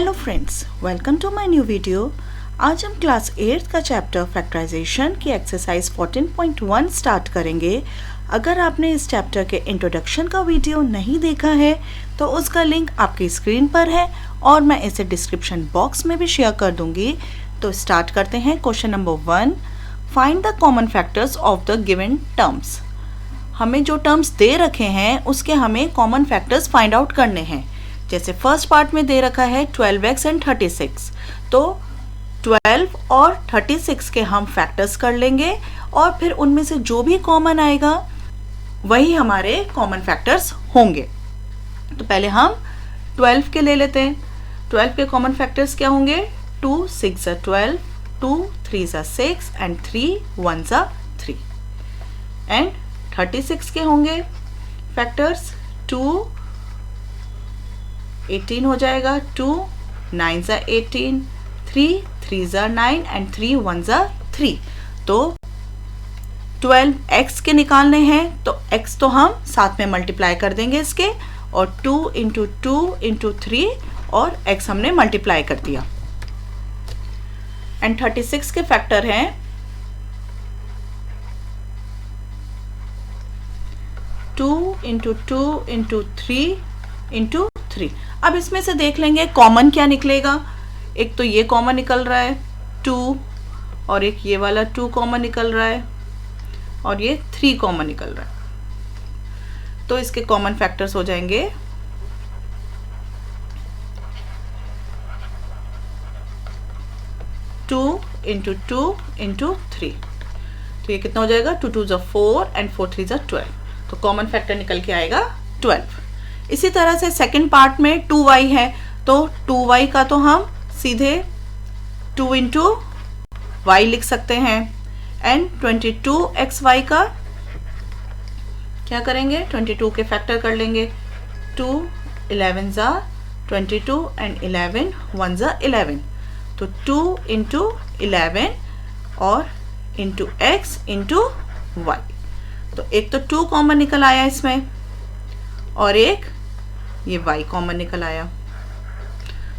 Hello friends, welcome to my new video. आज हम class 8 का चैप्टर फैक्टराइजेशन की एक्सरसाइज 14.1 स्टार्ट करेंगे। अगर आपने इस चैप्टर के इंट्रोडक्शन का वीडियो नहीं देखा है तो उसका लिंक आपकी स्क्रीन पर है और मैं इसे डिस्क्रिप्शन बॉक्स में भी शेयर कर दूंगी। तो स्टार्ट करते हैं। Question number 1, find the common factors of the given terms. हमें जो टर्म्स दे रखे हैं उसके हमें कॉमन फैक्टर्स फाइंड आउट करने हैं। जैसे फर्स्ट पार्ट में दे रखा है 12x एंड 36, तो 12 और 36 के हम फैक्टर्स कर लेंगे और फिर उनमें से जो भी कॉमन आएगा वही हमारे कॉमन फैक्टर्स होंगे। तो पहले हम 12 के ले लेते हैं। 12 के कॉमन फैक्टर्स क्या होंगे? 2 6 12, 2 3 6 एंड 3 1 3। एंड 36 के होंगे फैक्टर्स 2 18 हो जाएगा, 2 9 18, 3 3 9 एंड 3 1 3। तो 12x के निकालने हैं तो x तो हम साथ में मल्टीप्लाई कर देंगे इसके, और 2 इंटू 2 इंटू 3 और x हमने मल्टीप्लाई कर दिया। एंड 36 के फैक्टर हैं 2 इंटू 2 इंटू 3 इंटू 3। अब इसमें से देख लेंगे कॉमन क्या निकलेगा। एक तो ये कॉमन निकल रहा है 2, और एक ये वाला 2 कॉमन निकल रहा है, और ये 3 कॉमन निकल रहा है। तो इसके कॉमन फैक्टर्स हो जाएंगे 2 इंटू 2 इंटू 3। तो ये कितना हो जाएगा? 2 2 4 एंड 4 3 12। तो कॉमन फैक्टर निकल के आएगा 12। इसी तरह से सेकंड पार्ट में 2y है, तो 2y का तो हम सीधे 2 इंटू y लिख सकते हैं। एंड 22xy का क्या करेंगे? 22 के फैक्टर कर लेंगे। 2 11 22 एंड 11 1 11। तो 2 इंटू 11 और इंटू x इंटू y। तो एक तो 2 कॉमन निकल आया इसमें, और एक ये y कॉमन निकल आया।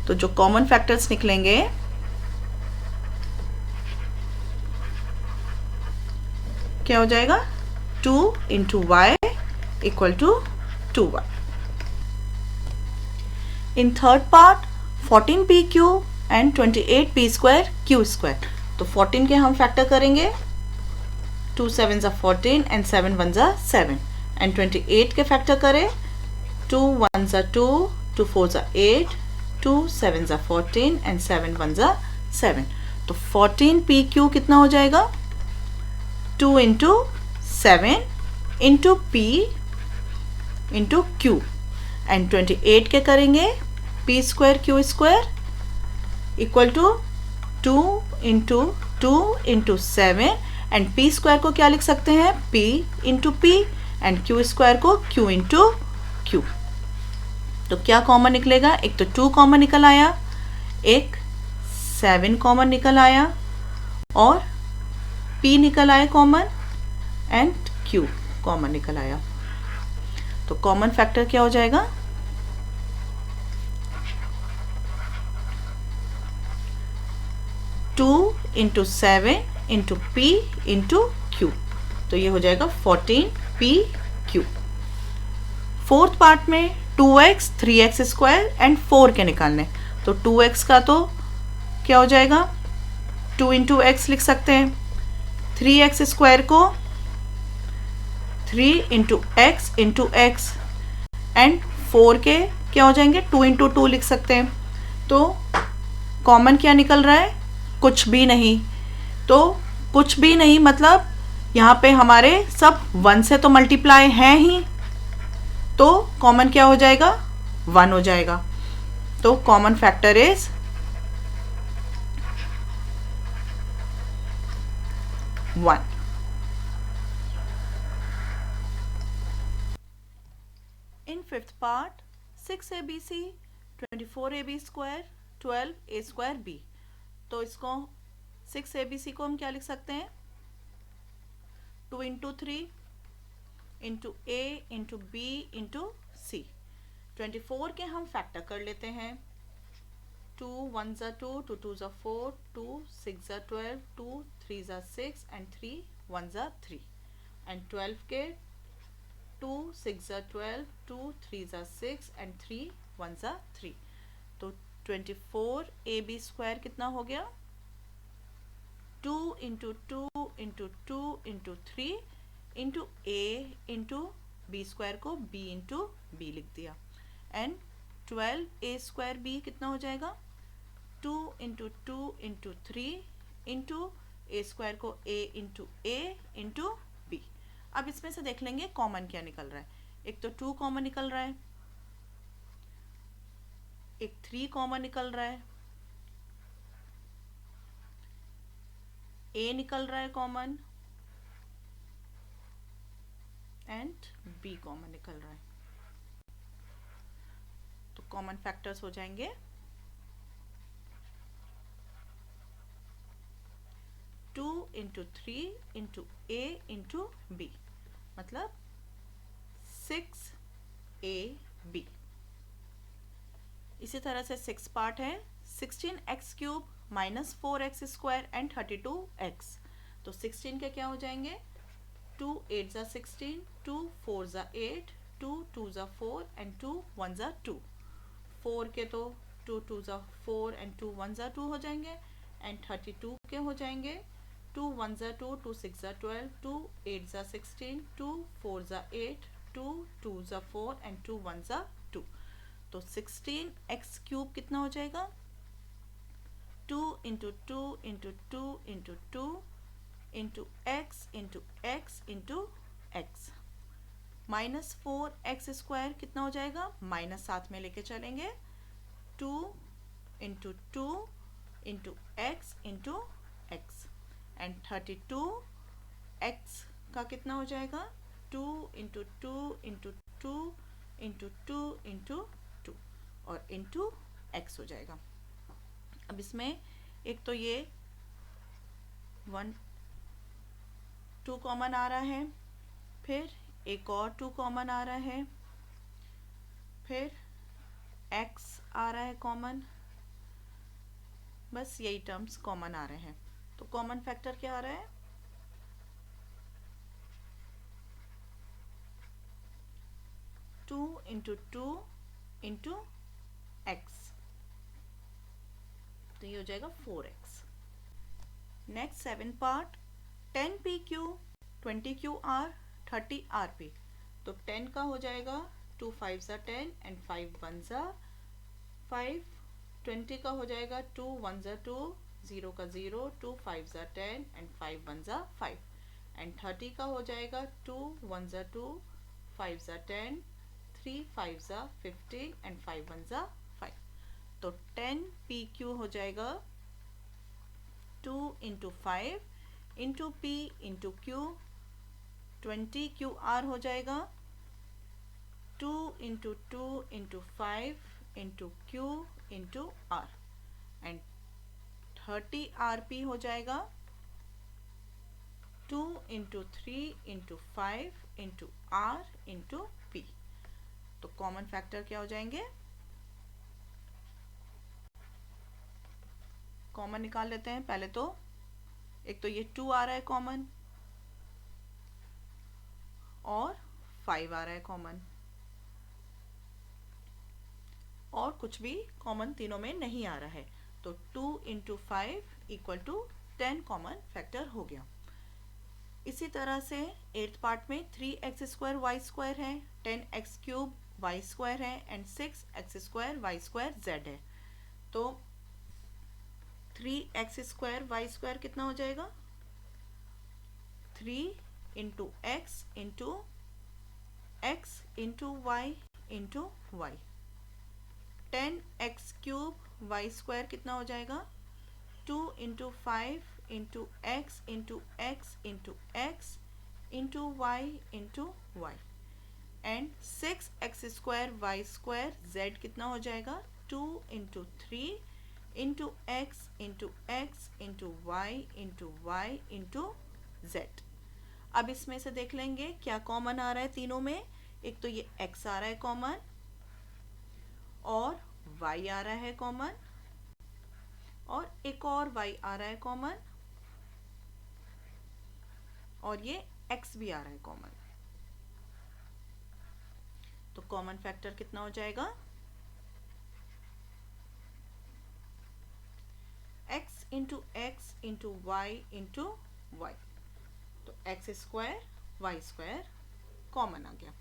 तो जो कॉमन फैक्टर्स निकलेंगे क्या हो जाएगा? 2 into Y equal to 2y। In third part 14pq and 28p² q²। तो 14 के हम फैक्टर करेंगे, 2 7 14 एंड 7 1 7। एंड 28 के फैक्टर करें, 2 1 2, 2 4 8, 2 7 14 एंड 7 1 7। तो 14pq कितना हो जाएगा? 2 into 7 into p into q। And 28 के करेंगे p² q² equal to 2 into 2 into 7। And p² को क्या लिख सकते हैं? p into p, and q² को q इंटू q। तो क्या कॉमन निकलेगा? एक तो 2 कॉमन निकल आया, एक 7 कॉमन निकल आया, और p निकल आया कॉमन, एंड q कॉमन निकल आया। तो कॉमन फैक्टर क्या हो जाएगा? 2 into 7 into p into q। तो ये हो जाएगा 14pq। फोर्थ पार्ट में 2x 3x² एंड 4 के निकालने। तो 2x का तो क्या हो जाएगा? 2 इंटू x लिख सकते हैं। 3x² को 3 into x into x, and 4 के क्या हो जाएंगे? 2 इंटू 2 लिख सकते हैं। तो कॉमन क्या निकल रहा है? कुछ भी नहीं। तो कुछ भी नहीं मतलब यहाँ पे हमारे सब 1 से तो मल्टीप्लाई हैं ही, तो कॉमन क्या हो जाएगा? 1 हो जाएगा। तो common factor is 1। In fifth part 6abc 24ab², 12a²b। तो इसको 6abc को हम क्या लिख सकते हैं? 2 into 3 into a into b into c। 24 के हम फैक्टर कर लेते हैं। 2 1 ज़ा 2, 2 2 ज़ा 4, 2 6 ज़ा 12, 2 3 ज़ा 6 एंड 3 1 ज़ा 3 एंड 12 के 2 6 ज़ा 12, 2 3 ज़ा 6 एंड 3 1 ज़ा 3। तो 24 AB स्क्वायर कितना हो गया? 2 into 2 into 2 into 3 into A into B square को B इंटू B लिख दिया एंड 12A स्क्वायर B कितना हो जाएगा? 2 into 2 into 3 into A square को A into A into B। अब इसमें से देख लेंगे कॉमन क्या निकल रहा है। एक तो 2 कॉमन निकल रहा है, एक 3 कॉमन निकल रहा है, A निकल रहा है कॉमन एंड B कॉमन निकल रहा है। तो कॉमन फैक्टर्स हो जाएंगे 2 into 3 into A into B, मतलब 6AB। इसी तरह से 6 पार्ट है, 16x cube minus 4x square and 32x। तो 16 के क्या हो जाएंगे? 2 8 ज़ा 16, 2 4 ज़ा 8, 2 2 ज़ा 4 एंड 2 1 ज़ा 2। 4 के तो 2 2 ज़ा 4 एंड 2 1 ज़ा 2 हो जाएंगे एंड 32 के हो जाएंगे 2 1 ज़ा 2, 2 6 ज़ा 12, 2 8 ज़ा 16, 2 4 ज़ा 8, 2 2 ज़ा 4 एंड 2 1 ज़ा 2। तो 16x क्यूब कितना हो जाएगा? 2 into 2 into 2 into 2 into x into x into x minus 4x square कितना हो जाएगा? माइनस साथ में लेके चलेंगे 2 into 2 into x into x and 32x का कितना हो जाएगा? 2 इंटू 2 इंटू 2 इंटू 2 इंटू 2 और इंटू एक्स हो जाएगा। अब इसमें एक तो ये 1 2 कॉमन आ रहा है, फिर एक और 2 कॉमन आ रहा है, फिर x आ रहा है कॉमन, बस यही टर्म्स कॉमन आ रहे हैं। तो कॉमन फैक्टर क्या आ रहा है? 2 इंटू 2 इंटू एक्स, तो ये हो जाएगा 4x। Next 7 part 10PQ 20QR 30RP। तो 10 का हो जाएगा 2 5 ज़ा 10 एंड 5 1 ज़ा 5। 20 का हो जाएगा 2 1 ज़ा 2, 0 का 0, 2 5 ज़ा 10 एंड 5 1 ज़ा 5 एंड 30 का हो जाएगा 2 1 ज़ा 2, 5 ज़ा 10, 3 5 ज़ा 15 एंड 5 1 ज़ा 5। तो 10PQ हो जाएगा 2 into 5 into P into Q। 20QR हो जाएगा 2 into 2 into 5 into Q into R and 30RP हो जाएगा 2 into 3 into 5 into R into P। तो कॉमन फैक्टर क्या हो जाएंगे? कॉमन निकाल लेते हैं पहले। तो एक तो ये 2 आ रहा है कॉमन और 5 आ रहा है कॉमन, और कुछ भी कॉमन तीनों में नहीं आ रहा है। तो 2 into 5 equal to 10 common factor हो गया। इसी तरह से 8th पार्ट में 3x स्क्वायर वाई स्क्वायर है, 10x क्यूब वाई स्क्वायर है and 6x square Y square z है। तो 3x स्क्वायर वाई स्क्वायर कितना हो जाएगा? 3 into x into Y into Y. 10x cube Y square कितना हो जाएगा? 2 into 5 into x into x into x into Y into Y and 6x square Y square z कितना हो जाएगा? 2 into 3 into x into x into Y into z। अब इसमें से देख लेंगे क्या कॉमन आ रहा है तीनों में। एक तो ये x आ रहा है कॉमन और y आ रहा है कॉमन और एक और y आ रहा है कॉमन, और ये x भी आ रहा है कॉमन। तो कॉमन फैक्टर कितना हो जाएगा? x into x into Y into y. तो x square Y square common आ गया।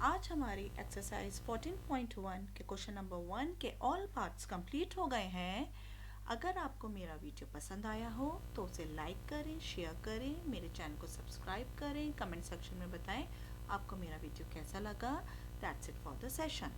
आज हमारी एक्सरसाइज 14.1 के क्वेश्चन नंबर 1 के ऑल पार्ट्स कंप्लीट हो गए हैं। अगर आपको मेरा वीडियो पसंद आया हो तो उसे लाइक करें, शेयर करें, मेरे चैनल को सब्सक्राइब करें, कमेंट सेक्शन में बताएं आपको मेरा वीडियो कैसा लगा। That's it for the session.